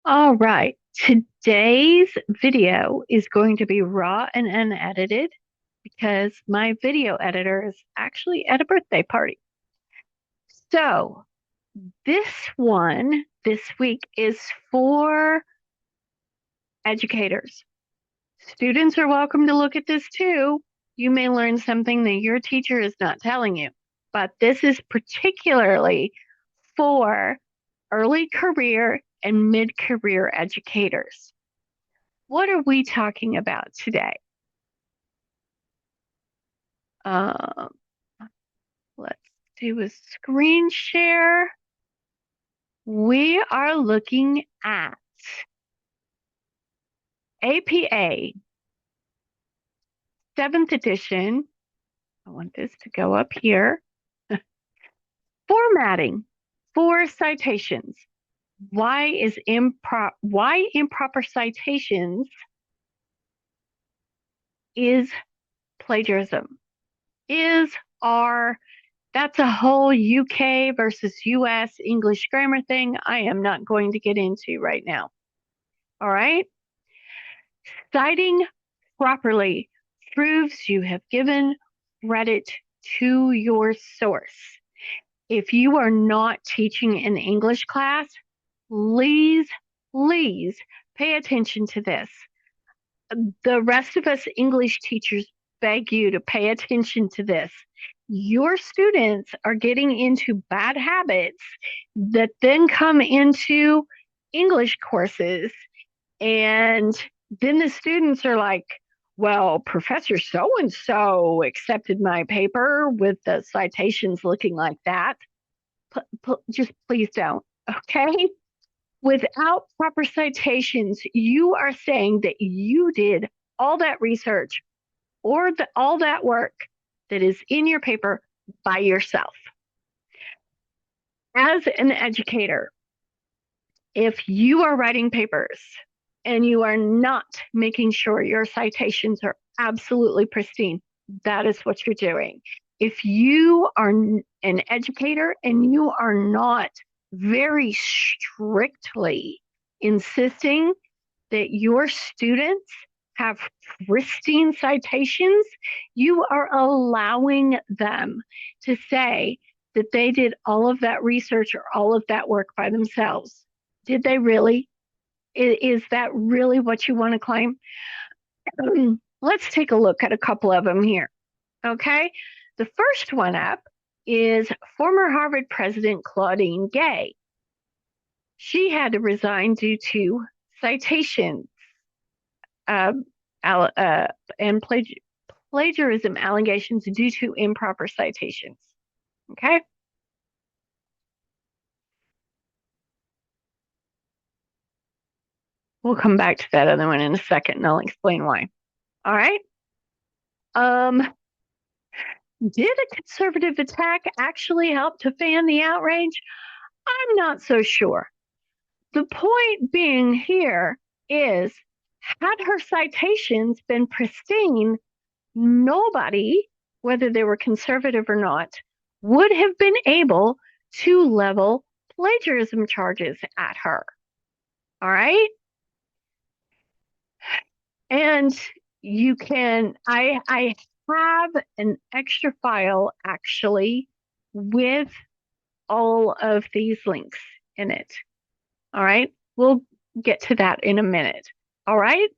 All right. Today's video is going to be raw and unedited because my video editor is actually at a birthday party. So this one this week is for educators. Students are welcome to look at this too. You may learn something that your teacher is not telling you, but this is particularly for early career and mid-career educators. What are we talking about today? Um, let's do a screen share. We are looking at APA 7th edition. I want this to go up here. Formatting for citations. Why improper citations is plagiarism? That's a whole UK versus US English grammar thing I am not going to get into right now. All right? Citing properly proves you have given credit to your source. If you are not teaching an English class, please pay attention to this. The rest of us English teachers beg you to pay attention to this. Your students are getting into bad habits that then come into English courses. And then the students are like, well, Professor so and so accepted my paper with the citations looking like that. Just please don't. Okay. Without proper citations, you are saying that you did all that research or all that work that is in your paper by yourself. As an educator, if you are writing papers and you are not making sure your citations are absolutely pristine, that is what you're doing. If you are an educator and you are not very strictly insisting that your students have pristine citations, you are allowing them to say that they did all of that research or all of that work by themselves. Did they really? Is that really what you want to claim? Let's take a look at a couple of them here. Okay. The first one up is former Harvard president Claudine Gay. She had to resign due to citations uh, and plagiarism allegations due to improper citations. Okay. We'll come back to that other one in a second and I'll explain why. All right. Um, did a conservative attack actually help to fan the outrage? I'm not so sure. The point being here is, had her citations been pristine, nobody, whether they were conservative or not, would have been able to level plagiarism charges at her. All right. And you can, I have an extra file actually with all of these links in it. All right. We'll get to that in a minute. All right.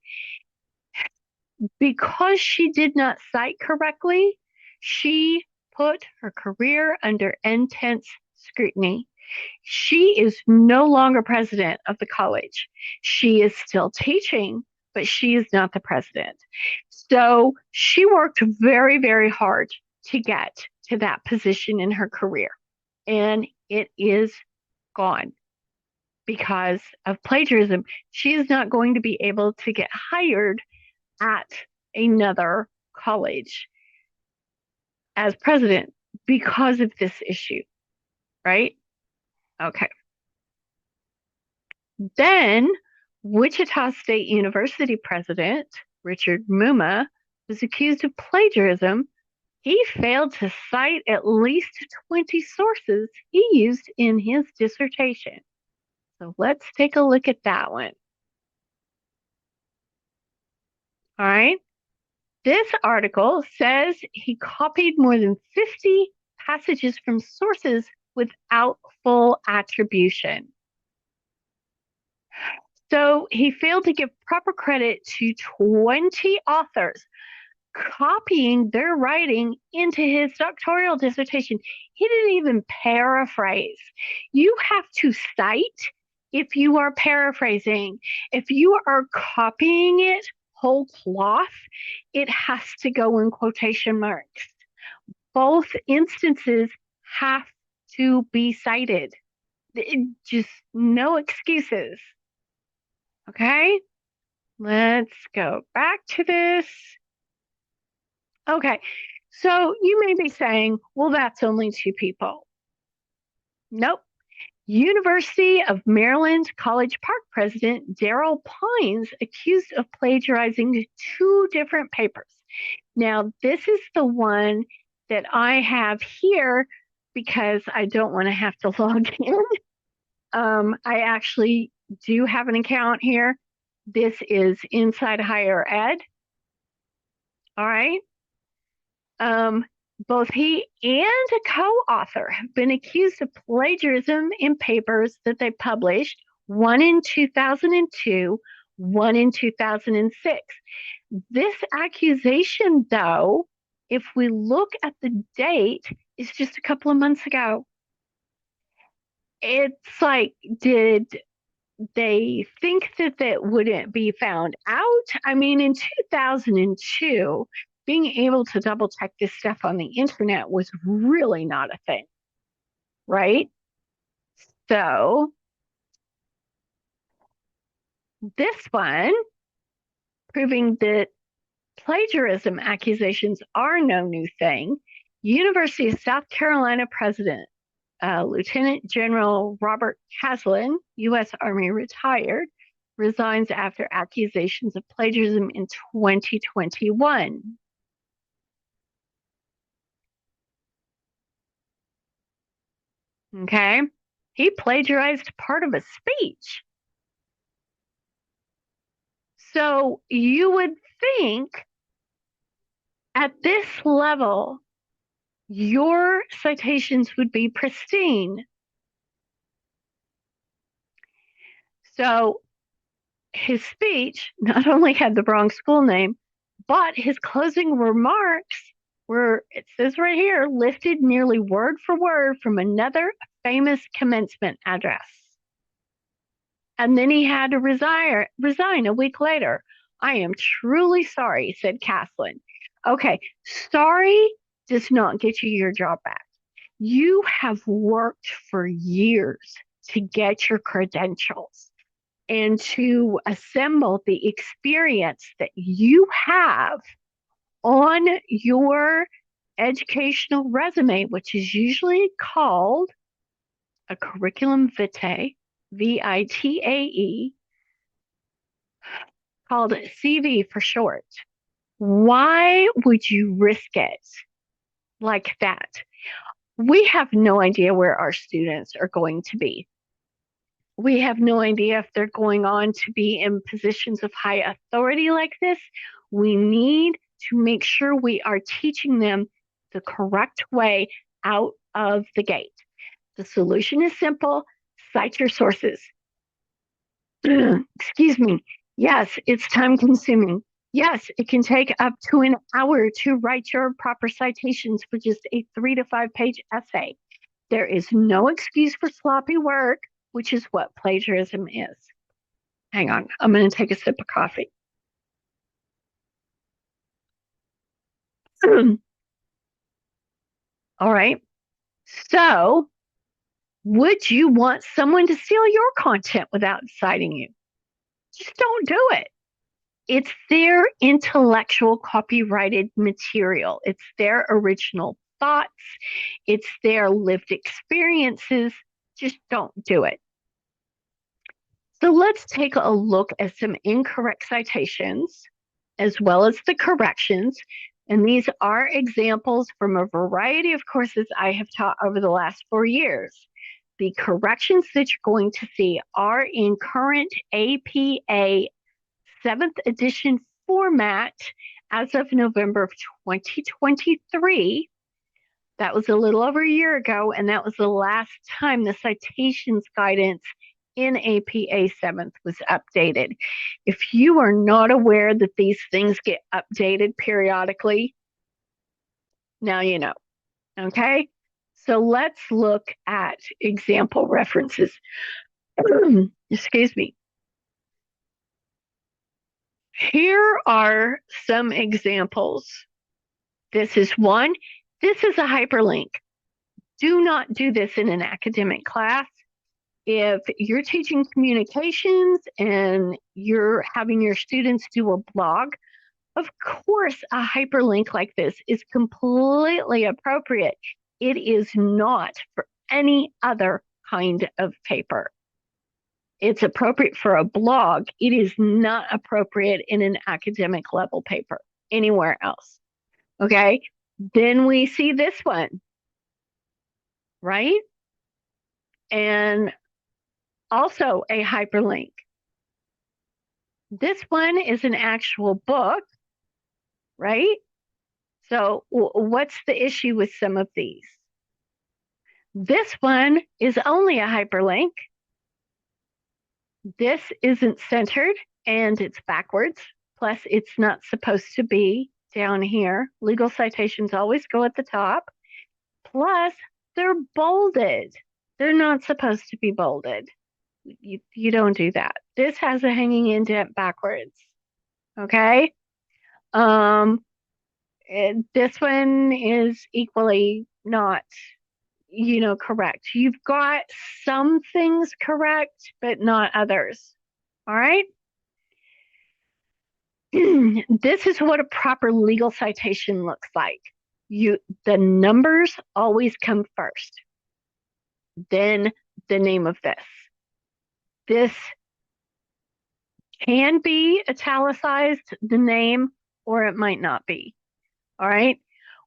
Because she did not cite correctly, she put her career under intense scrutiny. She is no longer president of the college. She is still teaching, but she is not the president. So she worked very, very hard to get to that position in her career. And it is gone because of plagiarism. She is not going to be able to get hired at another college as president because of this issue, right? Okay. Then Wichita State University president Richard Muma was accused of plagiarism. He failed to cite at least 20 sources he used in his dissertation. So let's take a look at that one. All right. This article says he copied more than 50 passages from sources without full attribution. So he failed to give proper credit to 20 authors, copying their writing into his doctoral dissertation. He didn't even paraphrase. You have to cite if you are paraphrasing. If you are copying it whole cloth, it has to go in quotation marks. Both instances have to be cited. Just no excuses. Okay, let's go back to this. Okay, so you may be saying, well, that's only two people. Nope. University of Maryland College Park president Daryl Pines accused of plagiarizing two different papers. Now, this is the one that I have here because I don't want to have to log in. I actually do have an account here. This is Inside Higher Ed. All right. Both he and a co-author have been accused of plagiarism in papers that they published, one in 2002, one in 2006. This accusation, though, if we look at the date, is just a couple of months ago. It's like, did they think that that wouldn't be found out? I mean, in 2002, being able to double check this stuff on the internet was really not a thing, right? So this one, proving that plagiarism accusations are no new thing, University of South Carolina President Lieutenant General Robert Caslin, U.S. Army retired, resigns after accusations of plagiarism in 2021. Okay, he plagiarized part of a speech. So you would think at this level, your citations would be pristine. So his speech not only had the wrong school name, but his closing remarks were, it says right here, lifted nearly word for word from another famous commencement address. And then he had to resign a week later. I am truly sorry, said Caslin. Okay, sorry does not get you your job back. You have worked for years to get your credentials and to assemble the experience that you have on your educational resume, which is usually called a curriculum vitae, VITAE, called CV for short. Why would you risk it like that? We have no idea where our students are going to be. We have no idea if they're going on to be in positions of high authority like this. We need to make sure we are teaching them the correct way out of the gate. The solution is simple: cite your sources. Excuse me. Yes, it's time consuming. Yes, it can take up to an hour to write your proper citations for just a 3 to 5 page essay. There is no excuse for sloppy work, which is what plagiarism is. Hang on, I'm going to take a sip of coffee. All right. So, would you want someone to steal your content without citing you? Just don't do it. It's their intellectual copyrighted material. It's their original thoughts. It's their lived experiences. Just don't do it. So let's take a look at some incorrect citations as well as the corrections. And these are examples from a variety of courses I have taught over the last 4 years. The corrections that you're going to see are in current APA 7th edition format as of November of 2023. That was a little over a year ago, and that was the last time the citations guidance in APA 7th was updated. If you are not aware that these things get updated periodically, now you know. Okay? So let's look at example references. Excuse me. Here are some examples. This is one. This is a hyperlink. Do not do this in an academic class. If you're teaching communications and you're having your students do a blog, of course, a hyperlink like this is completely appropriate. It is not for any other kind of paper. It's appropriate for a blog. It is not appropriate in an academic level paper anywhere else. Okay. Then we see this one, right? And also a hyperlink. This one is an actual book, right? So what's the issue with some of these? This one is only a hyperlink. This isn't centered and it's backwards. Plus, it's not supposed to be down here. Legal citations always go at the top. Plus, they're bolded. They're not supposed to be bolded. You don't do that. This has a hanging indent backwards. Okay. This one is equally not, correct. You've got some things correct, but not others. All right. This is what a proper legal citation looks like. The numbers always come first, then the name of this. This can be italicized, the name, or it might not be. All right.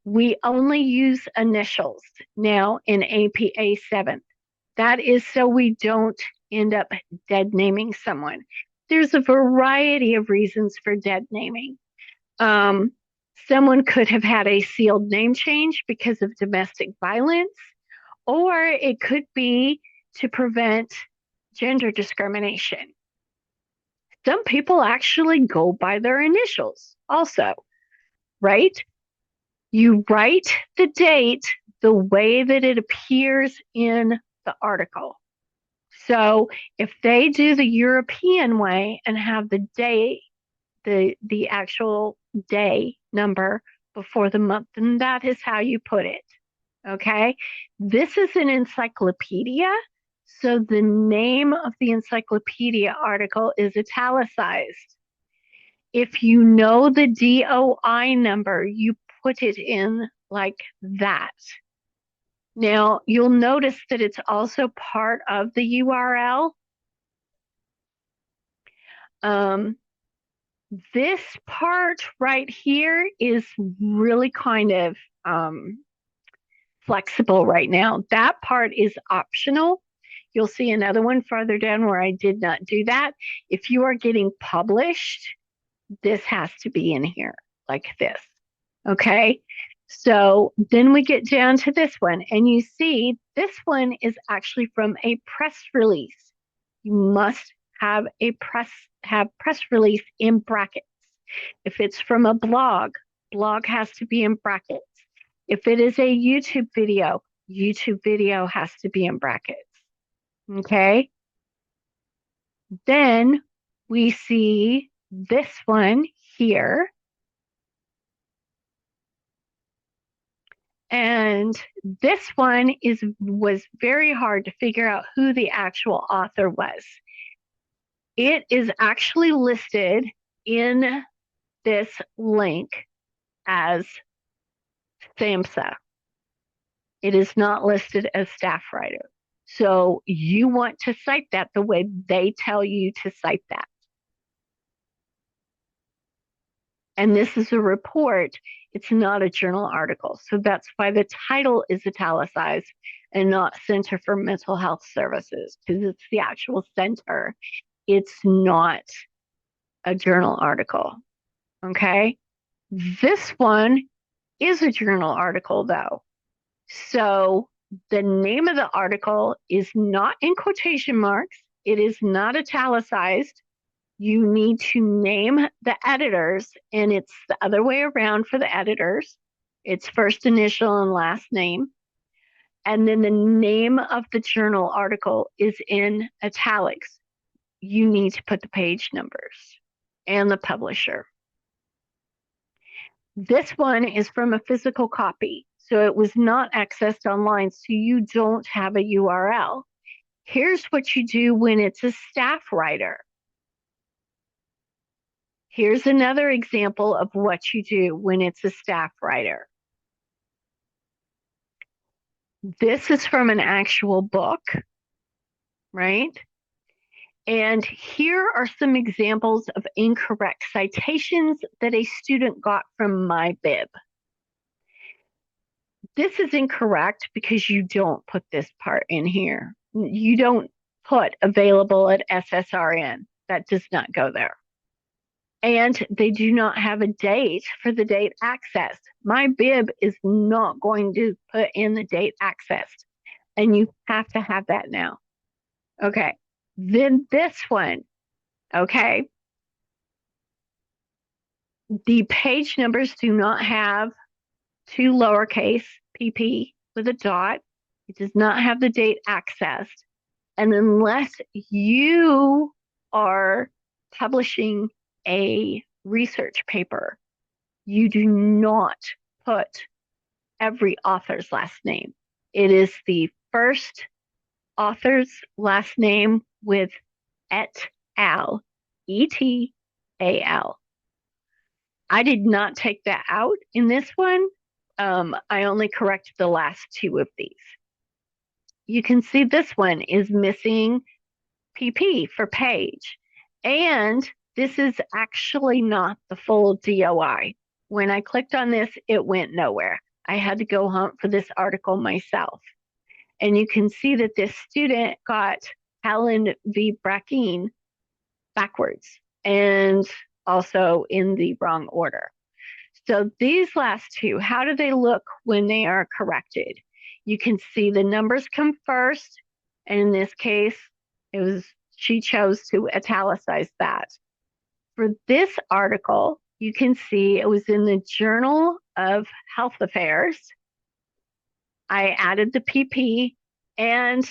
We only use initials now in APA 7. That is so we don't end up dead naming someone. There's a variety of reasons for dead naming. Someone could have had a sealed name change because of domestic violence, or it could be to prevent gender discrimination. Some people actually go by their initials also, right? You write the date the way that it appears in the article. So if they do the European way and have the day, the actual day number before the month, then that is how you put it. Okay. This is an encyclopedia. So the name of the encyclopedia article is italicized. If you know the DOI number, you put it in like that. Now, you'll notice that it's also part of the URL. This part right here is really kind of flexible right now. That part is optional. You'll see another one farther down where I did not do that. If you are getting published, this has to be in here like this. Okay. So then we get down to this one, and you see this one is actually from a press release. You must have press release in brackets. If it's from a blog has to be in brackets. If it is a YouTube video has to be in brackets. Okay. Then we see this one here. And this one was very hard to figure out who the actual author was. It is actually listed in this link as SAMHSA. It is not listed as staff writer. So you want to cite that the way they tell you to cite that. and this is a report, it's not a journal article. So that's why the title is italicized and not Center for Mental Health Services, because it's the actual center. It's not a journal article. Okay. This one is a journal article, though. So the name of the article is not in quotation marks, it is not italicized. You need to name the editors, and it's the other way around for the editors. It's first initial and last name. And then the name of the journal article is in italics. You need to put the page numbers and the publisher. This one is from a physical copy, so it was not accessed online, so you don't have a URL. Here's what you do when it's a staff writer. Here's another example of what you do when it's a staff writer. This is from an actual book, right? And here are some examples of incorrect citations that a student got from my bib. This is incorrect because you don't put this part in here. You don't put available at SSRN. That does not go there. And they do not have a date for the date accessed. My bib is not going to put in the date accessed. And you have to have that now. Okay. Then this one, okay. The page numbers do not have two lowercase pp with a dot. It does not have the date accessed. And unless you are publishing a research paper, you do not put every author's last name. It is the first author's last name with et al, ETAL. I did not take that out in this one. I only corrected the last two of these. You can see this one is missing PP for page. And this is actually not the full DOI. When I clicked on this, it went nowhere. I had to go hunt for this article myself. And you can see that this student got Helen v. Brackeen backwards and also in the wrong order. So these last two, how do they look when they are corrected? You can see the numbers come first, and in this case, she chose to italicize that. For this article, you can see it was in the Journal of Health Affairs. I added the PP and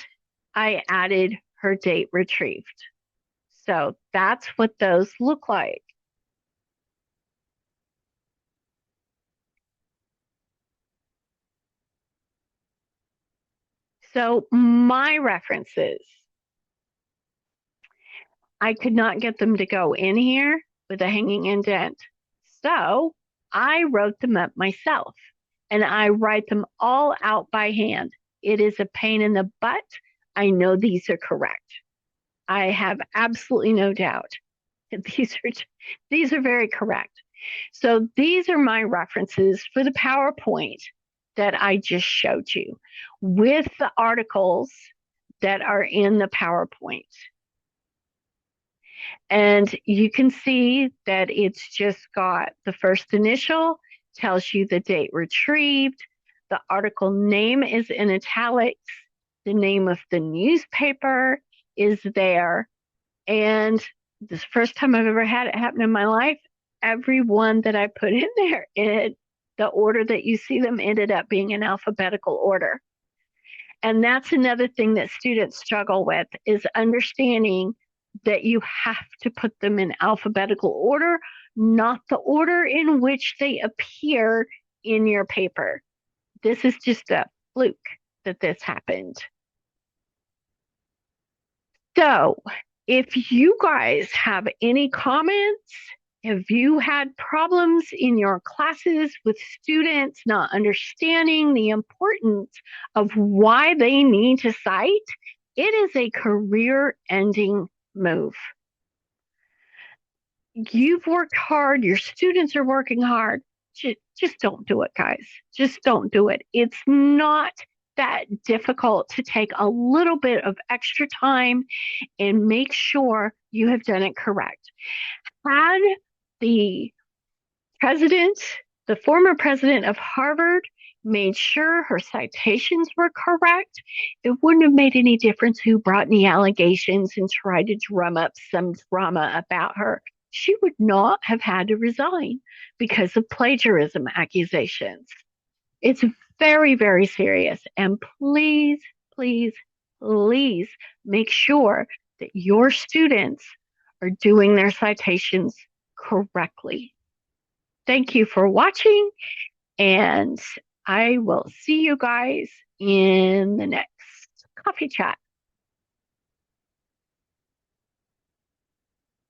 I added her date retrieved. So that's what those look like. So my references, I could not get them to go in here with a hanging indent. So I wrote them up myself, and I write them all out by hand. It is a pain in the butt. I know these are correct. I have absolutely no doubt that these are very correct. So these are my references for the PowerPoint that I just showed you with the articles that are in the PowerPoint. And you can see that it's just got the first initial, tells you the date retrieved, the article name is in italics, the name of the newspaper is there. And this is the first time I've ever had it happen in my life. Every one that I put in there, the order that you see them ended up being in alphabetical order. And that's another thing that students struggle with is understanding that you have to put them in alphabetical order, not the order in which they appear in your paper. This is just a fluke that this happened. So if you guys have any comments, have you had problems in your classes with students not understanding the importance of why they need to cite? It is a career-ending move. You've worked hard, your students are working hard. Just don't do it, guys. Just don't do it. It's not that difficult to take a little bit of extra time and make sure you have done it correct. Had the president, the former president of Harvard, made sure her citations were correct, it wouldn't have made any difference who brought any allegations and tried to drum up some drama about her. She would not have had to resign because of plagiarism accusations. It's very, very serious. And please, please, please make sure that your students are doing their citations correctly. Thank you for watching, and I will see you guys in the next coffee chat.